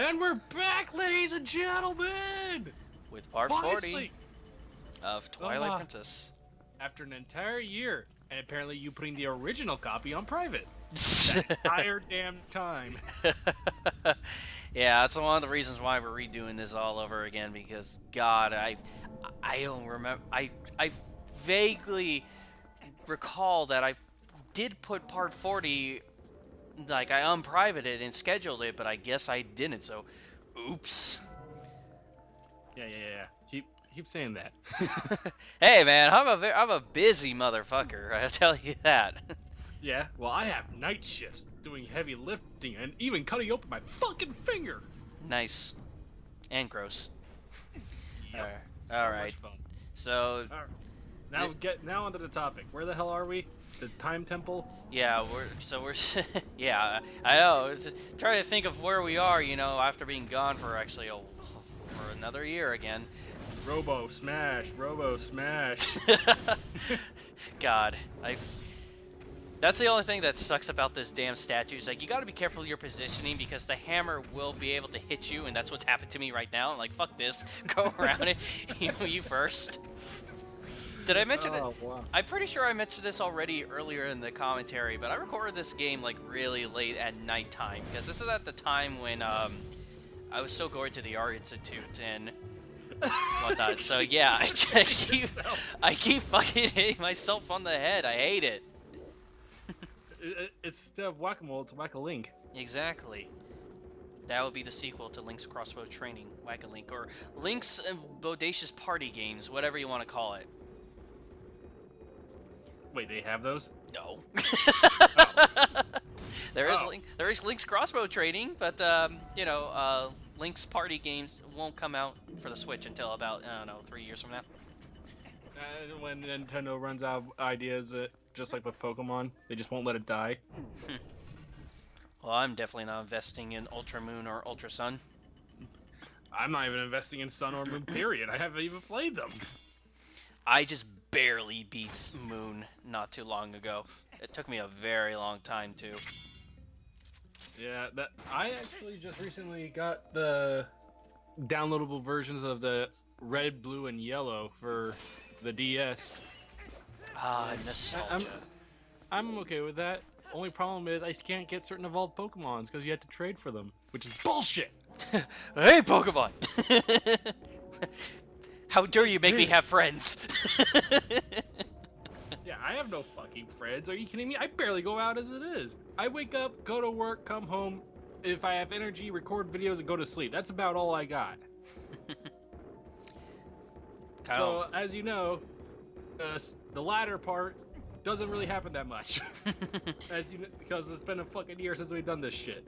And we're back, ladies and gentlemen! With part Finally! 40 of Twilight Princess. After an entire year, and apparently you putting the original copy on private. That entire damn time. Yeah, that's one of the reasons why we're redoing this all over again, because God, I don't remember. I vaguely recall that I did put part 40, like I unprivated and scheduled it, but I guess I didn't. So, oops. Yeah. Keep saying that. Hey man, I'm a busy motherfucker. I'll tell you that. Yeah, well I have night shifts doing heavy lifting and even cutting open my fucking finger. Nice. And gross. Yep. All right. Much fun. So. All right. Now onto the topic. Where the hell are we? The time temple? Yeah, we're yeah, I know. It's just trying to think of where we are, you know, after being gone for actually for another year again. Robo smash. God, that's the only thing that sucks about this damn statue. Is like you got to be careful of your positioning because the hammer will be able to hit you, and that's what's happened to me right now. I'm like, fuck this, go around it. You first. Did I mention it? Wow. I'm pretty sure I mentioned this already earlier in the commentary, but I recorded this game like really late at nighttime because this is at the time when I was still going to the Art Institute and whatnot. So yeah, I keep fucking hitting myself on the head. I hate it. It's instead of whack-a-mole, it's whack-a-link. Exactly. That would be the sequel to Link's Crossbow Training, Whack-a-Link, or Link's Bodacious Party Games, whatever you want to call it. Wait, they have those? No. Oh. There is Link's Crossbow Training, but you know, Link's Party Games won't come out for the Switch until about, I don't know, 3 years from now. When Nintendo runs out of ideas, just like with Pokemon, they just won't let it die. Well, I'm definitely not investing in Ultra Moon or Ultra Sun. I'm not even investing in Sun or Moon, period. I haven't even played them. I just barely beat Moon not too long ago. It took me a very long time, too. Yeah, I actually just recently got the downloadable versions of the red, blue, and yellow for the DS. Ah, nostalgia. I'm okay with that. Only problem is I can't get certain evolved Pokemons because you have to trade for them, which is bullshit. Hey, Pokemon! How dare you make me have friends? Yeah, I have no fucking friends. Are you kidding me? I barely go out as it is. I wake up, go to work, come home. If I have energy, record videos, and go to sleep. That's about all I got. So, as you know, the latter part doesn't really happen that much. Because it's been a fucking year since we've done this shit.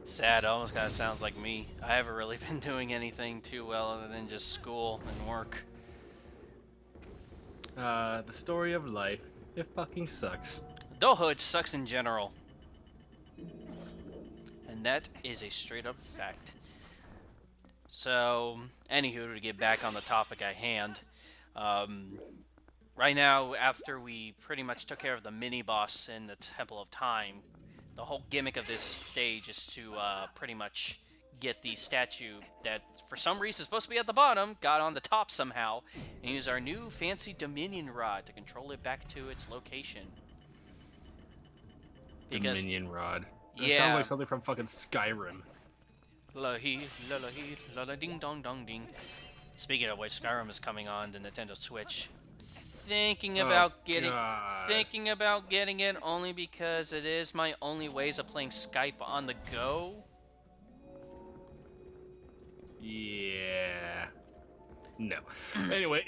Sad, almost kind of sounds like me. I haven't really been doing anything too well other than just school and work. The story of life. It fucking sucks. Adulthood sucks in general. And that is a straight up fact. So, anywho, to get back on the topic at hand, right now, after we pretty much took care of the mini-boss in the Temple of Time, the whole gimmick of this stage is to pretty much get the statue that, for some reason, is supposed to be at the bottom, got on the top somehow, and use our new fancy Dominion Rod to control it back to its location. Because, Dominion Rod. That yeah. sounds like something from fucking Skyrim. La hee, la la hee, la la ding dong dong ding. Speaking of which, Skyrim is coming on the Nintendo Switch. Thinking about getting it only because it is my only ways of playing Skype on the go. Yeah. No. Anyway.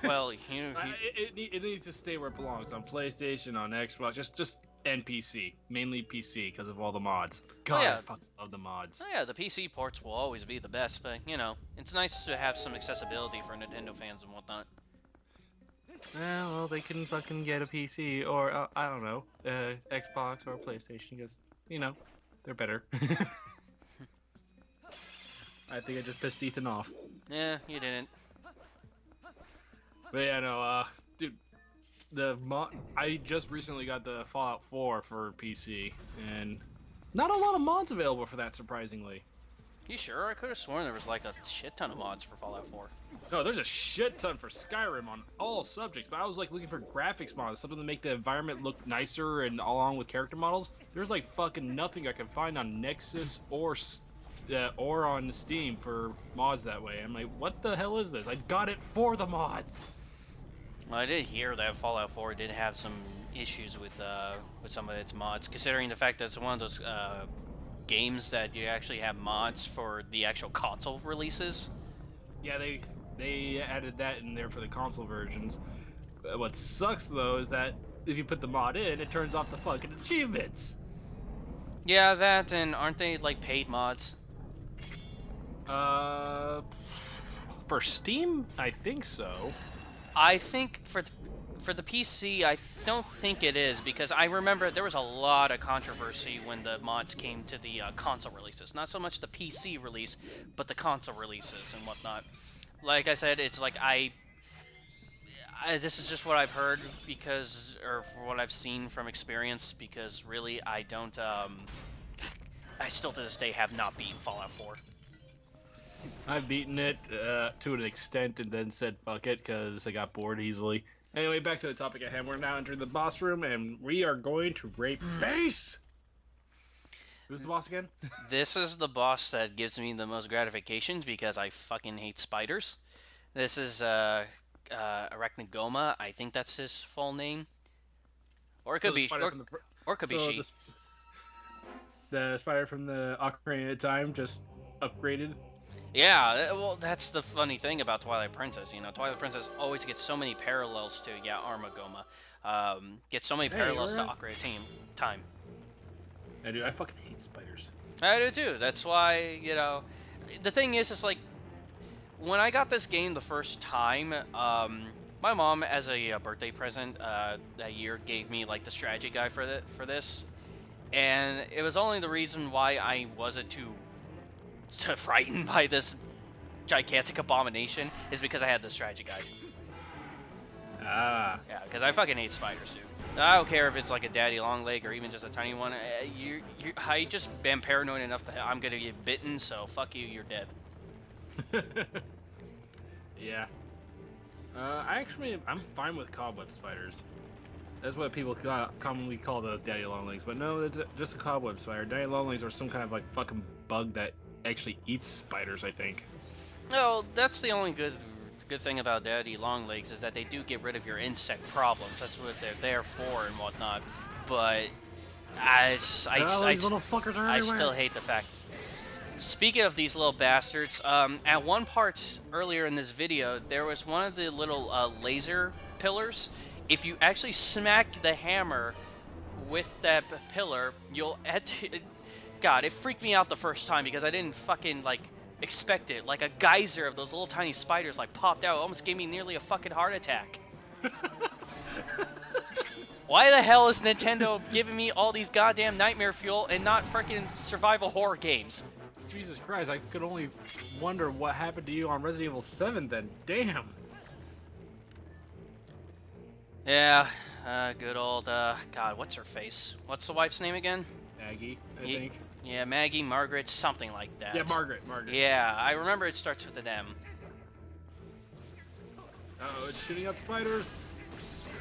Well, it needs to stay where it belongs, on PlayStation, on Xbox, just NPC, mainly PC because of all the mods. God, yeah. I fucking love the mods. Oh yeah, the PC ports will always be the best, but you know, it's nice to have some accessibility for Nintendo fans and whatnot. Well, they can fucking get a PC or I don't know, Xbox or PlayStation because you know they're better. I think I just pissed Ethan off. Yeah, you didn't. But yeah, no, dude, I just recently got the Fallout 4 for PC, and not a lot of mods available for that, surprisingly. You sure? I could have sworn there was like a shit ton of mods for Fallout 4. No, there's a shit ton for Skyrim on all subjects, but I was like looking for graphics mods, something to make the environment look nicer and along with character models. There's like fucking nothing I can find on Nexus or on Steam for mods that way. I'm like, what the hell is this? I got it for the mods. Well, I did hear that Fallout 4 did have some issues with some of its mods, considering the fact that it's one of those games that you actually have mods for the actual console releases. Yeah, they added that in there for the console versions. What sucks though is that if you put the mod in, it turns off the fucking achievements. Yeah, that, and aren't they like paid mods? For Steam, I think so. I think for the PC, I don't think it is, because I remember there was a lot of controversy when the mods came to the console releases. Not so much the PC release, but the console releases and whatnot. Like I said, it's like this is just what I've heard because, or what I've seen from experience, because really I don't, I still to this day have not beaten Fallout 4. I've beaten it to an extent and then said fuck it because I got bored easily. Anyway, back to the topic at hand. We're now entering the boss room and we are going to rape base! Who's the boss again? This is the boss that gives me the most gratifications because I fucking hate spiders. This is Arachnogoma. I think that's his full name. Or it could be, or it could be she. The spider from the Ocarina of Time just upgraded. Yeah, well, that's the funny thing about Twilight Princess. You know, Twilight Princess always gets so many parallels to, Armagoma. Gets so many parallels to Ocarina of Time. I do. I fucking hate spiders. I do too. That's why, the thing is like, when I got this game the first time, my mom, as a birthday present that year, gave me like the strategy guide for this, and it was only the reason why I wasn't too frightened by this gigantic abomination is because I had the strategy guide. Ah. Yeah, because I fucking hate spiders, dude. I don't care if it's like a daddy long leg or even just a tiny one. I just am paranoid enough that I'm gonna get bitten, so fuck you, you're dead. Yeah. I'm fine with cobweb spiders. That's what people commonly call the daddy longlegs, but no, it's just a cobweb spider. Daddy longlegs are some kind of like fucking bug that actually eats spiders, I think. No, that's the only good thing about daddy longlegs is that they do get rid of your insect problems. That's what they're there for and whatnot. But I still hate the fact. Speaking of these little bastards, at one part earlier in this video, there was one of the little laser pillars. If you actually smack the hammer with that pillar, you'll... God, it freaked me out the first time because I didn't fucking, like, expect it. Like, a geyser of those little tiny spiders, like, popped out. It almost gave me nearly a fucking heart attack. Why the hell is Nintendo giving me all these goddamn nightmare fuel and not freaking survival horror games? Jesus Christ, I could only wonder what happened to you on Resident Evil 7 then. Damn. Yeah, good old, God, what's her face? What's the wife's name again? Maggie, I think. Yeah, Maggie, Margaret, something like that. Yeah, Margaret. Yeah, I remember it starts with an M. Uh-oh, it's shooting out spiders.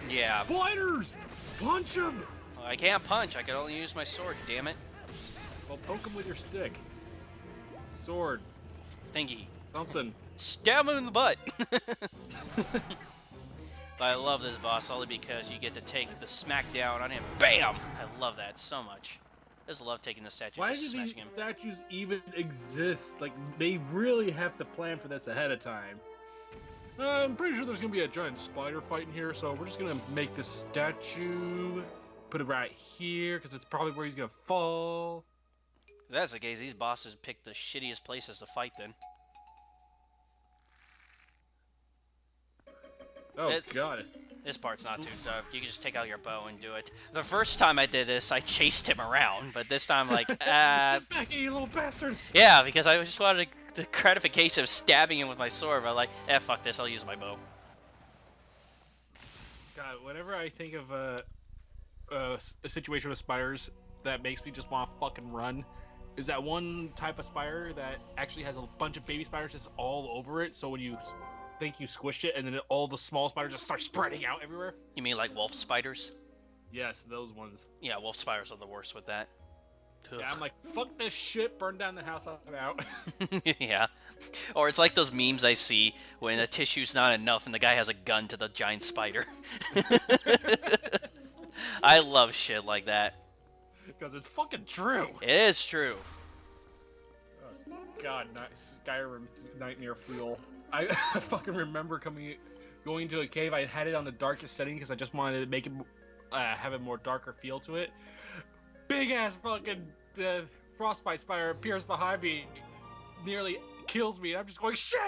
Yeah. Spiders! Punch them! Well, I can't punch, I can only use my sword, damn it. Well, poke them with your stick. Sword. Thingy. Something. Stab him in the butt! But I love this boss only because you get to take the smackdown on him. BAM! I love that so much. I just love taking the statues Why and do smashing these him. statues even exist? Like, they really have to plan for this ahead of time. I'm pretty sure there's gonna be a giant spider fight in here, so we're just gonna make this statue, put it right here, because it's probably where he's gonna fall. If that's the case, these bosses pick the shittiest places to fight then. Oh, God. This part's not too tough. You can just take out your bow and do it. The first time I did this, I chased him around, but this time, like, Back at you, little bastard! Yeah, because I just wanted the gratification of stabbing him with my sword, but I'm like, fuck this, I'll use my bow. God, whenever I think of a situation with spiders that makes me just want to fucking run, is that one type of spider that actually has a bunch of baby spiders just all over it. So when you think you squished it, and then all the small spiders just start spreading out everywhere. You mean like wolf spiders? Yes, those ones. Yeah, wolf spiders are the worst with that. Yeah, I'm like, fuck this shit, burn down the house, I'm out. Yeah. Or it's like those memes I see when the tissue's not enough and the guy has a gun to the giant spider. I love shit like that. Because it's fucking true. It is true. God, Skyrim Nightmare Fuel. I fucking remember going into a cave. I had it on the darkest setting because I just wanted to make it have a more darker feel to it. Big ass fucking frostbite spider appears behind me, nearly kills me, and I'm just going shit.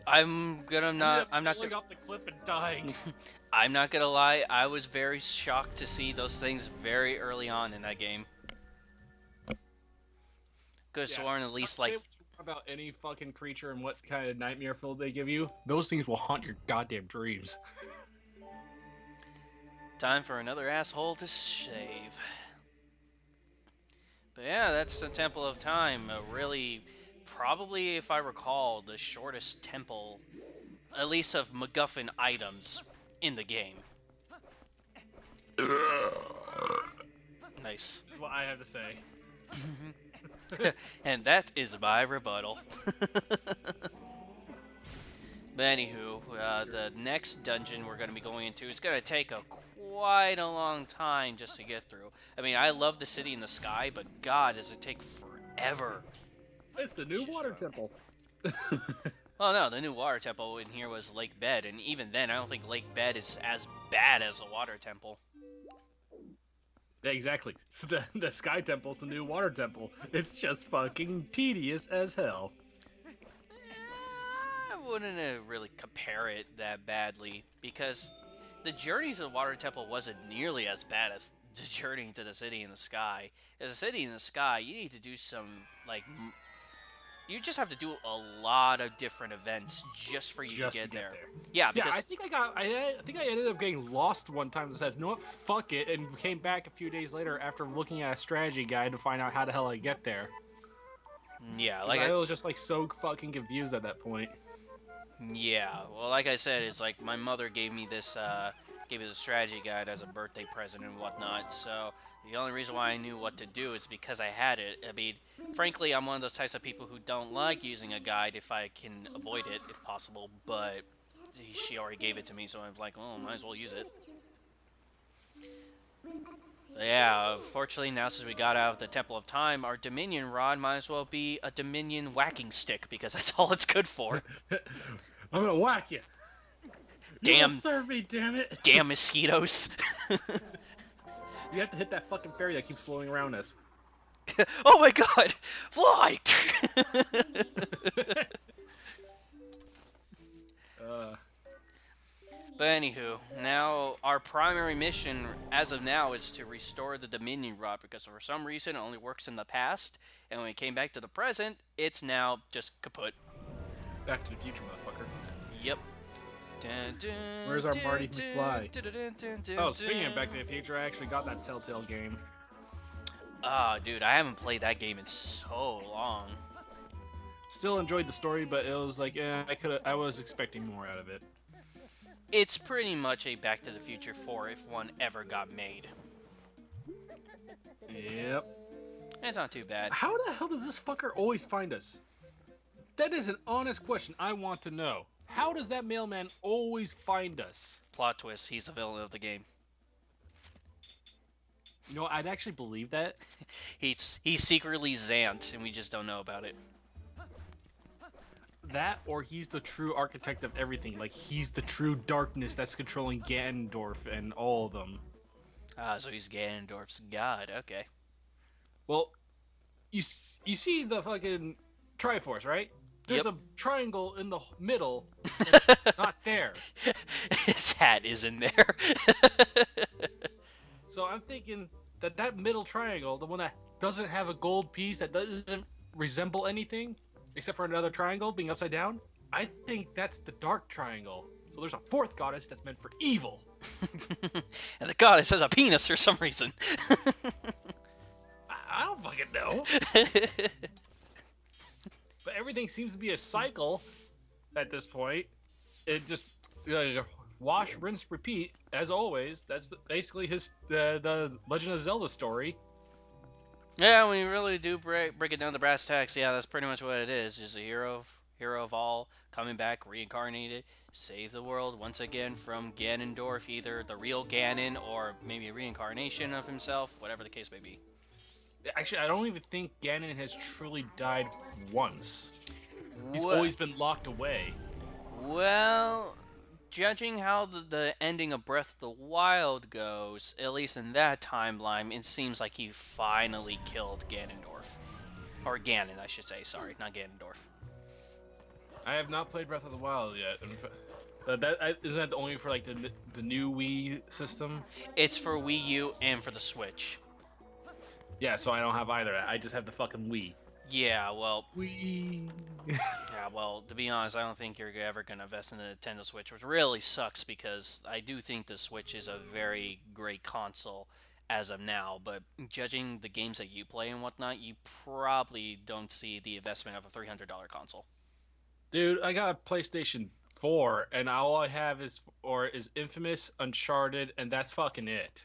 I'm not falling off the cliff and dying. I'm not gonna lie, I was very shocked to see those things very early on in that game. Could have sworn at least like about any fucking creature and what kind of nightmare filled they give you, those things will haunt your goddamn dreams. Time for another asshole to shave. But yeah, that's the Temple of Time. Really, probably, if I recall, the shortest temple, at least of MacGuffin items, in the game. Nice. That's what I have to say. And that is my rebuttal. But anywho, the next dungeon we're going to be going into is going to take quite a long time just to get through. I mean, I love the city in the sky, but God, does it take forever. It's the new water temple. Well, no, the new water temple in here was Lake Bed, and even then, I don't think Lake Bed is as bad as a water temple. Yeah, exactly. So the Sky Temple's the new water temple. It's just fucking tedious as hell. I wouldn't really compare it that badly, because the journey to the water temple wasn't nearly as bad as the journey to the city in the sky. As a city in the sky, you need to do some, like, you just have to do a lot of different events just for you to get there. Yeah, because I think I ended up getting lost one time and said, you know what, fuck it, and came back a few days later after looking at a strategy guide to find out how the hell I get there. Yeah, like I was just like so fucking confused at that point. Yeah, well, like I said, it's like my mother gave me this strategy guide as a birthday present and whatnot, so the only reason why I knew what to do is because I had it. I mean, frankly, I'm one of those types of people who don't like using a guide if I can avoid it, if possible, but she already gave it to me, so I was like, oh, might as well use it. But yeah, fortunately, now since we got out of the Temple of Time, our Dominion Rod might as well be a Dominion whacking stick, because that's all it's good for. I'm gonna whack you. Damn. You serve me, damn it. Damn mosquitoes. You have to hit that fucking fairy that keeps floating around us. Oh my god! Fly! But anywho, now our primary mission as of now is to restore the Dominion Rod, because for some reason it only works in the past, and when it came back to the present, it's now just kaput. Back to the future, motherfucker. Yep. Where's our Marty McFly? Oh, speaking of Back to the Future, I actually got that Telltale game. Ah, dude, I haven't played that game in so long. Still enjoyed the story, but it was like, I was expecting more out of it. It's pretty much a Back to the Future 4 if one ever got made. Yep. It's not too bad. How the hell does this fucker always find us? That is an honest question I want to know. How does that mailman always find us? Plot twist, he's the villain of the game. You know, I'd actually believe that. He's secretly Zant, and we just don't know about it. That, or he's the true architect of everything. Like, he's the true darkness that's controlling Ganondorf and all of them. Ah, so he's Ganondorf's god, okay. Well, you see the fucking Triforce, right? There's a triangle in the middle, and it's not there. His hat is in there. So I'm thinking that middle triangle, the one that doesn't have a gold piece, that doesn't resemble anything, except for another triangle being upside down, I think that's the Dark Triangle. So there's a fourth goddess that's meant for evil. And the goddess has a penis for some reason. fucking know. But everything seems to be a cycle at this point. It just wash, rinse, repeat as always. That's basically the Legend of Zelda story. Yeah, when you really do break it down to brass tacks, yeah, that's pretty much what it is. Just a hero of all, coming back, reincarnated, save the world once again from Ganondorf, either the real Ganon or maybe a reincarnation of himself, whatever the case may be. Actually, I don't even think Ganon has truly died once. He's Wha- always been locked away. Well, judging how the ending of Breath of the Wild goes, at least in that timeline, it seems like he finally killed Ganondorf. Or Ganon, I should say, sorry, not Ganondorf. I have not played Breath of the Wild yet. Isn't that only for like the new Wii system? It's for Wii U and for the Switch. Yeah, so I don't have either. I just have the fucking Wii. Yeah, well, Wii. yeah, well, to be honest, I don't think you're ever going to invest in the Nintendo Switch, which really sucks because I do think the Switch is a very great console as of now, but judging the games that you play and whatnot, you probably don't see the investment of a $300 console. Dude, I got a PlayStation 4, and all I have is Infamous, Uncharted, and that's fucking it.